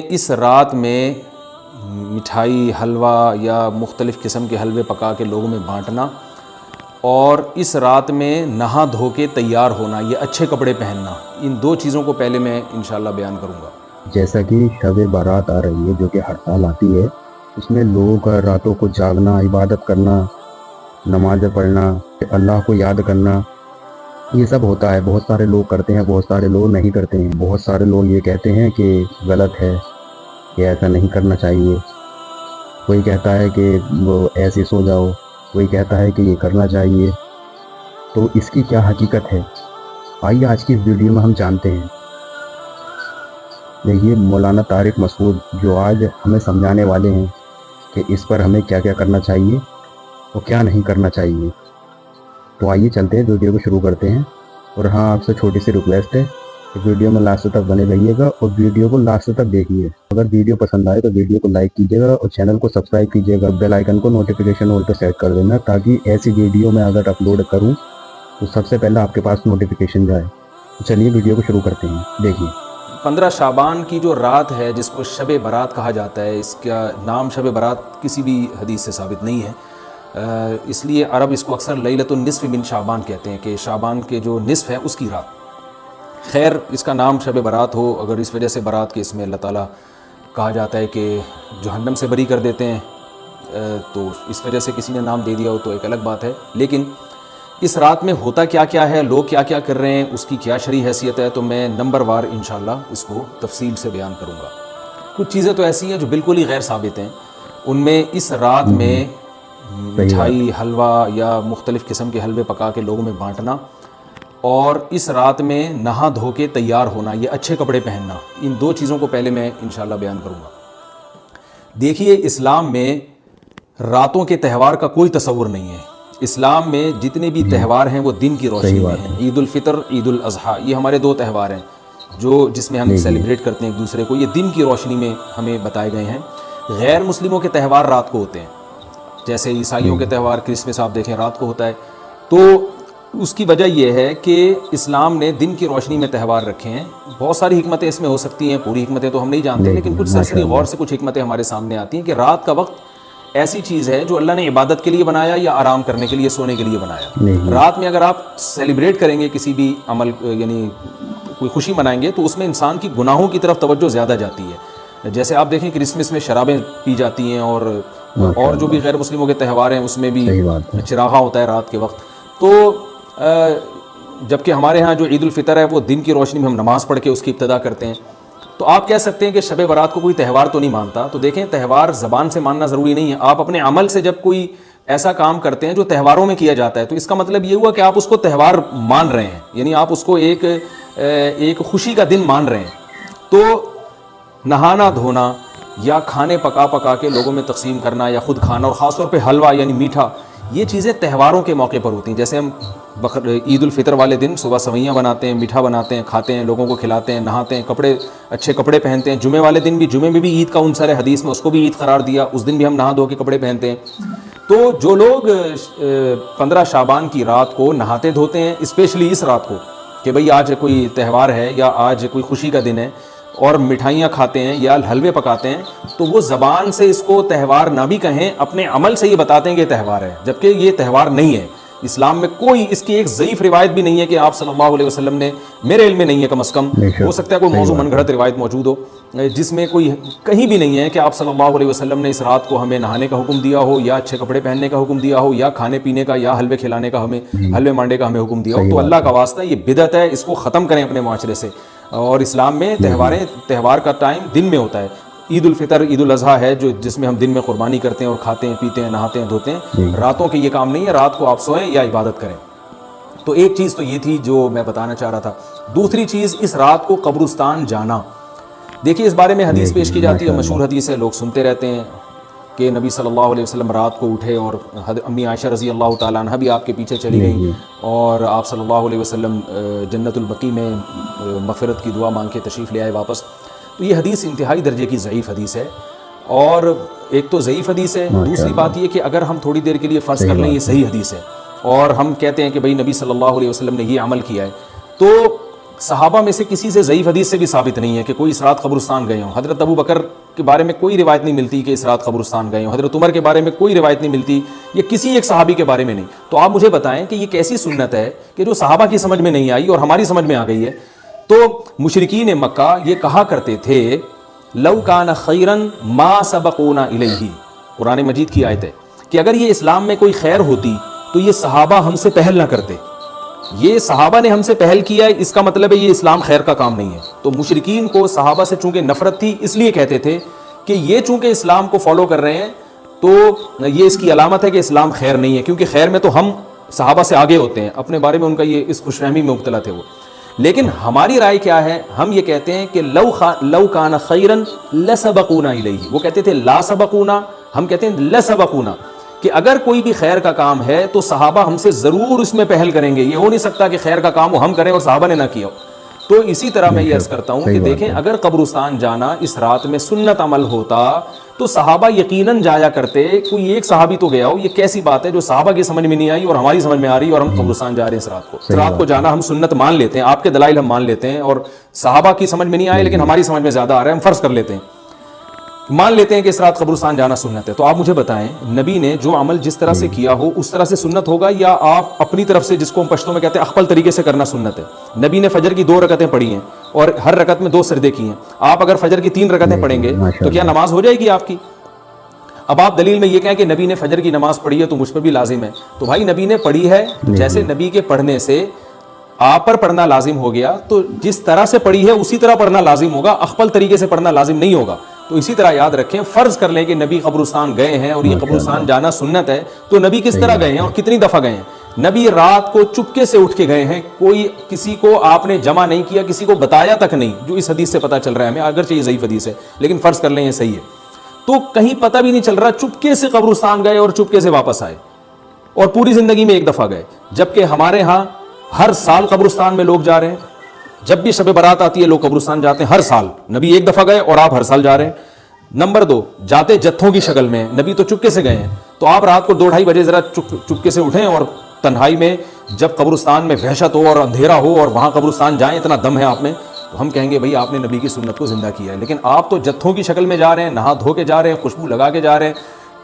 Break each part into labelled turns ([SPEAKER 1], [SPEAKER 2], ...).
[SPEAKER 1] اس رات میں مٹھائی حلوہ یا مختلف قسم کے حلوے پکا کے لوگوں میں بانٹنا اور اس رات میں نہا دھو کے تیار ہونا، یہ اچھے کپڑے پہننا، ان دو چیزوں کو پہلے میں انشاءاللہ بیان کروں گا۔
[SPEAKER 2] جیسا کہ شب بارات آ رہی ہے جو کہ ہر سال آتی ہے، اس میں لوگ راتوں کو جاگنا، عبادت کرنا، نماز پڑھنا، اللہ کو یاد کرنا، یہ سب ہوتا ہے۔ بہت سارے لوگ کرتے ہیں، بہت سارے لوگ نہیں کرتے ہیں۔ بہت سارے لوگ یہ کہتے ہیں کہ غلط ہے، کہ ایسا نہیں کرنا چاہیے۔ کوئی کہتا ہے کہ وہ ایسے سو جاؤ، کوئی کہتا ہے کہ یہ کرنا چاہیے۔ تو اس کی کیا حقیقت ہے، آئیے آج کی اس ویڈیو میں ہم جانتے ہیں۔ دیکھیے مولانا طارق مسعود جو آج ہمیں سمجھانے والے ہیں کہ اس پر ہمیں کیا کیا کرنا چاہیے اور کیا نہیں کرنا چاہیے۔ تو آئیے چلتے ہیں، ویڈیو کو شروع کرتے ہیں۔ اور ہاں، آپ سے چھوٹی سی ریکویسٹ ہے کہ ویڈیو میں لاسٹ تک بنے رہیے گا اور ویڈیو کو لاسٹ تک دیکھیے۔ اگر ویڈیو پسند آئے تو ویڈیو کو لائک کیجیے گا اور چینل کو سبسکرائب کیجیے گا، بیل آئیکن کو نوٹیفیکیشن آل پہ سیٹ کر دینا، تاکہ ایسی ویڈیو میں اگر اپلوڈ کروں تو سب سے پہلے آپ کے پاس نوٹیفیکیشن جائے۔ چلیے ویڈیو کو شروع کرتے ہیں، دیکھیے۔
[SPEAKER 1] 15 شعبان کی جو رات ہے جس کو شب برات کہا جاتا ہے، اس کا نام شب برات کسی بھی حدیث سے ثابت نہیں ہے، اس لیے عرب اس کو اکثر لیلۃ النصف من شعبان کہتے ہیں کہ شعبان کے جو نصف ہے اس کی رات۔ خیر، اس کا نام شب برات ہو، اگر اس وجہ سے برات کے اس میں اللہ تعالیٰ کہا جاتا ہے کہ جہنم سے بری کر دیتے ہیں، تو اس وجہ سے کسی نے نام دے دیا ہو تو ایک الگ بات ہے۔ لیکن اس رات میں ہوتا کیا کیا ہے، لوگ کیا کیا کر رہے ہیں، اس کی کیا شرعی حیثیت ہے، تو میں نمبر وار انشاءاللہ اس کو تفصیل سے بیان کروں گا۔ کچھ چیزیں تو ایسی ہیں جو بالکل ہی غیر ثابت ہیں، ان میں اس رات میں مٹھائی حلوہ یا مختلف قسم کے حلوے پکا کے لوگوں میں بانٹنا اور اس رات میں نہا دھو کے تیار ہونا، یہ اچھے کپڑے پہننا، ان دو چیزوں کو پہلے میں انشاءاللہ بیان کروں گا۔ دیکھیے، اسلام میں راتوں کے تہوار کا کوئی تصور نہیں ہے۔ اسلام میں جتنے بھی تہوار ہیں وہ دن کی روشنی میں ہیں۔ عید الفطر، عید الاضحیٰ، یہ ہمارے دو تہوار ہیں جس میں ہم سیلیبریٹ کرتے ہیں ایک دوسرے کو، یہ دن کی روشنی میں ہمیں بتائے گئے ہیں۔ غیر مسلموں کے تہوار رات کو ہوتے ہیں، جیسے عیسائیوں کے تہوار کرسمس آپ دیکھیں رات کو ہوتا ہے۔ تو اس کی وجہ یہ ہے کہ اسلام نے دن کی روشنی میں تہوار رکھے ہیں۔ بہت ساری حکمتیں اس میں ہو سکتی ہیں، پوری حکمتیں تو ہم نہیں جانتے، لیکن کچھ سرسری غور سے کچھ حکمتیں ہمارے سامنے آتی ہیں کہ رات کا وقت ایسی چیز ہے جو اللہ نے عبادت کے لیے بنایا یا آرام کرنے کے لیے، سونے کے لیے بنایا۔ رات میں اگر آپ سیلیبریٹ کریں گے کسی بھی عمل، یعنی کوئی خوشی منائیں گے، تو اس میں انسان کی گناہوں کی طرف توجہ زیادہ جاتی ہے۔ جیسے آپ دیکھیں کرسمس میں شرابیں پی جاتی ہیں، اور جو بھی غیر مسلموں کے تہوار ہیں اس میں بھی چراغا ہوتا ہے رات کے وقت۔ تو جبکہ ہمارے ہاں جو عید الفطر ہے وہ دن کی روشنی میں ہم نماز پڑھ کے اس کی ابتدا کرتے ہیں۔ تو آپ کہہ سکتے ہیں کہ شب برات کو کوئی تہوار تو نہیں مانتا، تو دیکھیں تہوار زبان سے ماننا ضروری نہیں ہے۔ آپ اپنے عمل سے جب کوئی ایسا کام کرتے ہیں جو تہواروں میں کیا جاتا ہے، تو اس کا مطلب یہ ہوا کہ آپ اس کو تہوار مان رہے ہیں، یعنی آپ اس کو ایک خوشی کا دن مان رہے ہیں۔ تو نہانا دھونا یا کھانے پکا کے لوگوں میں تقسیم کرنا یا خود کھانا، اور خاص طور پہ حلوہ یعنی میٹھا، یہ چیزیں تہواروں کے موقع پر ہوتی ہیں۔ جیسے ہم عید الفطر والے دن صبح سوئیاں بناتے ہیں، میٹھا بناتے ہیں، کھاتے ہیں، لوگوں کو کھلاتے ہیں، نہاتے ہیں، اچھے کپڑے پہنتے ہیں۔ جمعے والے دن بھی، جمعے میں بھی عید کا عنصر ہے حدیث میں، اس کو بھی عید قرار دیا، اس دن بھی ہم نہا دھو کے کپڑے پہنتے ہیں۔ تو جو لوگ 15 شعبان کی رات کو نہاتے دھوتے ہیں، اسپیشلی اس رات کو کہ بھئی آج کوئی تہوار ہے یا آج کوئی خوشی کا دن ہے، اور مٹھائیاں کھاتے ہیں یا حلوے پکاتے ہیں، تو وہ زبان سے اس کو تہوار نہ بھی کہیں، اپنے عمل سے یہ بتاتے ہیں کہ تہوار ہے، جبکہ یہ تہوار نہیں ہے۔ اسلام میں کوئی اس کی ایک ضعیف روایت بھی نہیں ہے کہ آپ صلی اللہ علیہ وسلم نے، میرے علم میں نہیں ہے کم از کم، ہو سکتا ہے کوئی موضوع من گھڑت روایت موجود ہو جس میں کوئی کہیں بھی نہیں ہے کہ آپ صلی اللہ علیہ وسلم نے اس رات کو ہمیں نہانے کا حکم دیا ہو، یا اچھے کپڑے پہننے کا حکم دیا ہو، یا کھانے پینے کا یا حلوے کھلانے کا، ہمیں حلوے مانڈے کا ہمیں حکم دیا ہو۔ تو اللہ کا واسطہ یہ بدعت ہے، اس کو ختم کریں اپنے معاشرے سے۔ اور اسلام میں تہوار کا ٹائم دن میں ہوتا ہے۔ عید الفطر، عید الاضحیٰ ہے جس میں ہم دن میں قربانی کرتے ہیں اور کھاتے ہیں، پیتے ہیں، نہاتے ہیں، دھوتے ہیں۔ راتوں کے یہ کام نہیں ہے، رات کو آپ سوئیں یا عبادت کریں۔ تو ایک چیز تو یہ تھی جو میں بتانا چاہ رہا تھا۔ دوسری چیز، اس رات کو قبرستان جانا۔ دیکھیے اس بارے میں حدیث پیش کی جاتی ہے، مشہور حدیث ہے، لوگ سنتے رہتے ہیں کہ نبی صلی اللہ علیہ وسلم رات کو اٹھے اور امی عائشہ رضی اللہ تعالیٰ عنہ بھی آپ کے پیچھے چلی گئیں، اور آپ صلی اللہ علیہ وسلم جنت البقیع میں مغفرت کی دعا مانگ کے تشریف لے آئے واپس۔ تو یہ حدیث انتہائی درجے کی ضعیف حدیث ہے، اور ایک تو ضعیف حدیث ہے، دوسری بات یہ کہ اگر ہم تھوڑی دیر کے لیے فرض کر لیں یہ صحیح حدیث ہے، اور ہم کہتے ہیں کہ بھئی نبی صلی اللہ علیہ وسلم نے یہ عمل کیا ہے، تو صحابہ میں سے کسی سے ضعیف حدیث سے بھی ثابت نہیں ہے کہ کوئی اس رات قبرستان گئے ہوں. حضرت ابو بکر کے بارے میں کوئی روایت نہیں ملتی کہ اس رات قبرستان گئے ہوں. حضرت عمر کے بارے میں کوئی روایت نہیں ملتی, یہ کسی ایک صحابی کے بارے میں نہیں. تو آپ مجھے بتائیں کہ یہ کیسی سنت ہے کہ جو صحابہ کی سمجھ میں نہیں آئی اور ہماری سمجھ میں آ گئی ہے. تو مشرکین مکہ یہ کہا کرتے تھے لو کان خیرن ما سبقونا الیہ, قرآن مجید کی آیت ہے کہ اگر یہ اسلام میں کوئی خیر ہوتی تو یہ صحابہ ہم سے پہل نہ کرتے. یہ صحابہ نے ہم سے پہل کیا ہے, اس کا مطلب ہے یہ اسلام خیر کا کام نہیں ہے. تو مشرکین کو صحابہ سے چونکہ نفرت تھی اس لیے کہتے تھے کہ یہ چونکہ اسلام کو فالو کر رہے ہیں تو یہ اس کی علامت ہے کہ اسلام خیر نہیں ہے, کیونکہ خیر میں تو ہم صحابہ سے آگے ہوتے ہیں. اپنے بارے میں ان کا یہ اس خوش فہمی میں مبتلا تھے وہ. لیکن ہماری رائے کیا ہے, ہم یہ کہتے ہیں کہ لو کان خیرن لسبقونا الیہ. وہ کہتے تھے لا سبقونا, ہم کہتے ہیں لسبقونا, کہ اگر کوئی بھی خیر کا کام ہے تو صحابہ ہم سے ضرور اس میں پہل کریں گے. یہ ہو نہیں سکتا کہ خیر کا کام وہ ہم کریں اور صحابہ نے نہ کیا ہو. تو اسی طرح میں یہ عرض کرتا ہوں کہ دیکھیں اگر قبرستان جانا اس رات میں سنت عمل ہوتا تو صحابہ یقیناً جایا کرتے. کوئی ایک صحابی تو گیا ہو, یہ کیسی بات ہے جو صحابہ کی سمجھ میں نہیں آئی اور ہماری سمجھ میں آ رہی اور ہم قبرستان جا رہے ہیں اس رات کو. اس رات کو جانا ہم سنت مان لیتے ہیں, آپ کے دلائل ہم مان لیتے ہیں, اور صحابہ کی سمجھ میں نہیں آئے لیکن ہماری سمجھ میں زیادہ آ رہا ہے, ہم فرض کر لیتے ہیں, مان لیتے ہیں کہ اس رات قبرستان جانا سنت ہے. تو آپ مجھے بتائیں نبی نے جو عمل جس طرح سے کیا ہو اس طرح سے سنت ہوگا, یا آپ اپنی طرف سے جس کو ہم پشتوں میں کہتے ہیں اخپل طریقے سے کرنا سنت ہے. نبی نے فجر کی 2 رکعتیں پڑھی ہیں اور ہر رکعت میں 2 سجدے کیے ہیں. آپ اگر فجر کی 3 رکعتیں پڑھیں گے تو کیا نماز ہو جائے گی آپ کی؟ اب آپ دلیل میں یہ کہیں کہ نبی نے فجر کی نماز پڑھی ہے تو مجھ پر بھی لازم ہے. تو بھائی نبی نے پڑھی ہے, جیسے نبی کے پڑھنے سے آپ پر پڑھنا لازم ہو گیا تو جس طرح سے پڑھی ہے اسی طرح پڑھنا لازم ہوگا, اخپل طریقے سے پڑھنا لازم نہیں ہوگا. تو اسی طرح یاد رکھیں, فرض کر لیں کہ نبی قبرستان گئے ہیں اور یہ قبرستان جانا سنت ہے, تو نبی کس طرح گئے ہیں اور کتنی دفعہ گئے ہیں؟ نبی رات کو چپکے سے اٹھ کے گئے ہیں, کوئی کسی کو آپ نے جمع نہیں کیا, کسی کو بتایا تک نہیں, جو اس حدیث سے پتہ چل رہا ہے ہمیں, اگرچہ یہ ضعیف حدیث ہے لیکن فرض کر لیں یہ صحیح ہے. تو کہیں پتہ بھی نہیں چل رہا, چپکے سے قبرستان گئے اور چپکے سے واپس آئے, اور پوری زندگی میں ایک دفعہ گئے. جبکہ ہمارے ہاں ہر سال قبرستان میں لوگ جا رہے ہیں, جب بھی شب برات آتی ہے لوگ قبرستان جاتے ہیں ہر سال. نبی ایک دفعہ گئے اور آپ ہر سال جا رہے ہیں. نمبر 2, جاتے جتھوں کی شکل میں, نبی تو چپکے سے گئے ہیں. تو آپ رات کو 2-2:30 بجے ذرا چپکے سے اٹھیں اور تنہائی میں جب قبرستان میں وحشت ہو اور اندھیرا ہو اور وہاں قبرستان جائیں, اتنا دم ہے آپ میں, تو ہم کہیں گے بھائی آپ نے نبی کی سنت کو زندہ کیا ہے. لیکن آپ تو جتھوں کی شکل میں جا رہے ہیں, نہا دھو کے جا رہے ہیں, خوشبو لگا کے جا رہے ہیں,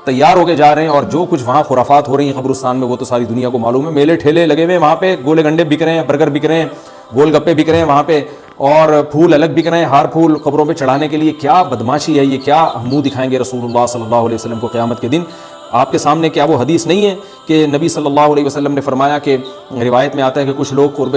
[SPEAKER 1] تیار ہو کے جا رہے ہیں, اور جو کچھ وہاں خرافات ہو رہی ہیں قبرستان میں وہ تو ساری دنیا کو معلوم ہے. میلے ٹھیلے لگے ہوئے, وہاں پہ گولے گنڈے بک رہے ہیں, برگر بک رہے ہیں, گول گپے بک رہے ہیں وہاں پہ, اور پھول الگ بک رہے ہیں, ہار پھول قبروں پہ چڑھانے کے لیے. کیا بدماشی ہے یہ, کیا منہ دکھائیں گے رسول اللہ صلی اللہ علیہ وسلم کو قیامت کے دن؟ آپ کے سامنے کیا وہ حدیث نہیں ہے کہ نبی صلی اللہ علیہ وسلم نے فرمایا کہ روایت میں آتا ہے کہ کچھ لوگ قرب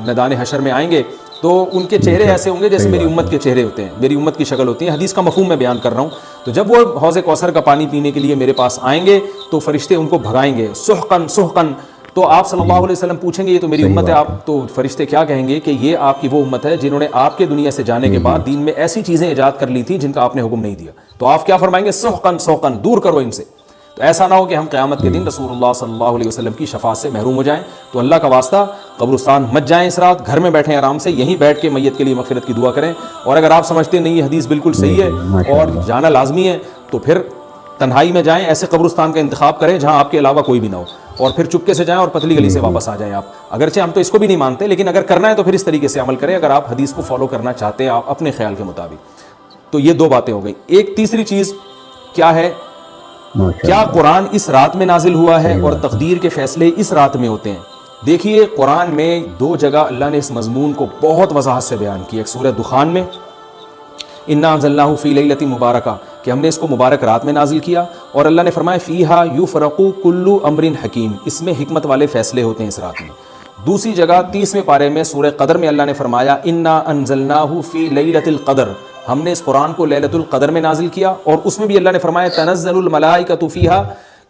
[SPEAKER 1] میدان حشر میں آئیں گے تو ان کے چہرے ایسے ہوں گے جیسے میری امت کے چہرے ہوتے ہیں, میری امت کی شکل ہوتی ہے. حدیث کا مفہوم میں بیان کر رہا ہوں. تو جب وہ حوض کوثر کا پانی پینے کے لیے میرے پاس آئیں گے تو فرشتے ان کو بھگائیں گے, سحقن سحقن. تو آپ صلی اللہ علیہ وسلم پوچھیں گے یہ تو میری امت ہے, آپ تو فرشتے کیا کہیں گے کہ یہ آپ کی وہ امت ہے جنہوں نے آپ کے دنیا سے جانے کے بعد دین میں ایسی چیزیں ایجاد کر لی تھیں جن کا آپ نے حکم نہیں دیا. تو آپ کیا فرمائیں گے؟ سحقن سحقن, دور کرو ان سے. تو ایسا نہ ہو کہ ہم قیامت کے دن رسول اللہ صلی اللہ علیہ وسلم کی شفاعت سے محروم ہو جائیں. تو اللہ کا واسطہ قبرستان مت جائیں اس رات, گھر میں بیٹھیں آرام سے, یہیں بیٹھ کے میت کے لیے مغفرت کی دعا کریں. اور اگر آپ سمجھتے نہیں یہ حدیث بالکل صحیح ہے اور جانا لازمی ہے تو پھر تنہائی میں جائیں, ایسے قبرستان کا انتخاب کریں جہاں آپ کے علاوہ کوئی بھی نہ ہو, اور پھر چپکے سے جائیں اور پتلی گلی سے واپس آ جائیں آپ. اگرچہ ہم تو اس کو بھی نہیں مانتے لیکن اگر کرنا ہے تو پھر اس طریقے سے عمل کریں اگر آپ حدیث کو فالو کرنا چاہتے ہیں آپ اپنے خیال کے مطابق. تو یہ 2 باتیں ہو گئی. ایک تیسری چیز کیا ہے, کیا قرآن اس رات میں نازل ہوا ہے اور تقدیر کے فیصلے اس رات میں ہوتے ہیں؟ دیکھیے قرآن میں 2 جگہ اللہ نے اس مضمون کو بہت وضاحت سے بیان کیا. ایک سورہ دخان میں انا انزلناہ فی لیلۃ مبارکہ, کہ ہم نے اس کو مبارک رات میں نازل کیا, اور اللہ نے فرمایا فیہا یفرق کل امر حکیم, اس میں حکمت والے فیصلے ہوتے ہیں اس رات میں. دوسری جگہ 30ویں پارے میں سورہ قدر میں اللہ نے فرمایا انا انزلناہ فی لیلۃ القدر, ہم نے اس قرآن کو لیلۃ القدر میں نازل کیا, اور اس میں بھی اللہ نے فرمایا تنزل الملائکۃ فیہا,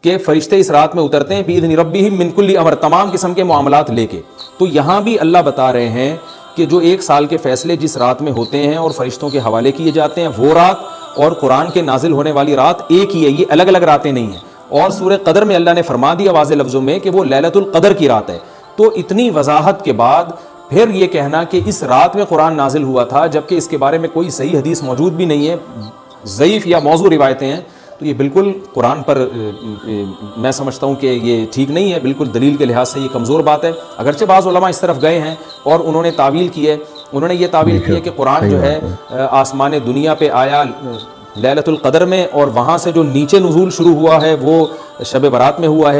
[SPEAKER 1] کہ فرشتے اس رات میں اترتے ہیں بإذن ربہم من کل امر, تمام قسم کے معاملات لے کے. تو یہاں بھی اللہ بتا رہے ہیں کہ جو 1 سال کے فیصلے جس رات میں ہوتے ہیں اور فرشتوں کے حوالے کیے جاتے ہیں وہ رات اور قرآن کے نازل ہونے والی رات ایک ہی ہے, یہ الگ الگ راتیں نہیں ہیں. اور سورہ قدر میں اللہ نے فرما دیا واضح لفظوں میں کہ وہ لیلۃ القدر کی رات ہے. تو اتنی وضاحت کے بعد پھر یہ کہنا کہ اس رات میں قرآن نازل ہوا تھا جبکہ اس کے بارے میں کوئی صحیح حدیث موجود بھی نہیں ہے, ضعیف یا موضوع روایتیں ہیں, تو یہ بالکل قرآن پر میں سمجھتا ہوں کہ یہ ٹھیک نہیں ہے، بالکل دلیل کے لحاظ سے یہ کمزور بات ہے. اگرچہ بعض علماء اس طرف گئے ہیں اور انہوں نے تعویل کی ہے، انہوں نے یہ تعویل کی ہے کہ قرآن جو ہے آسمان دنیا پہ آیا لیلۃ القدر میں، اور وہاں سے جو نیچے نزول شروع ہوا ہے وہ شب برات میں ہوا ہے.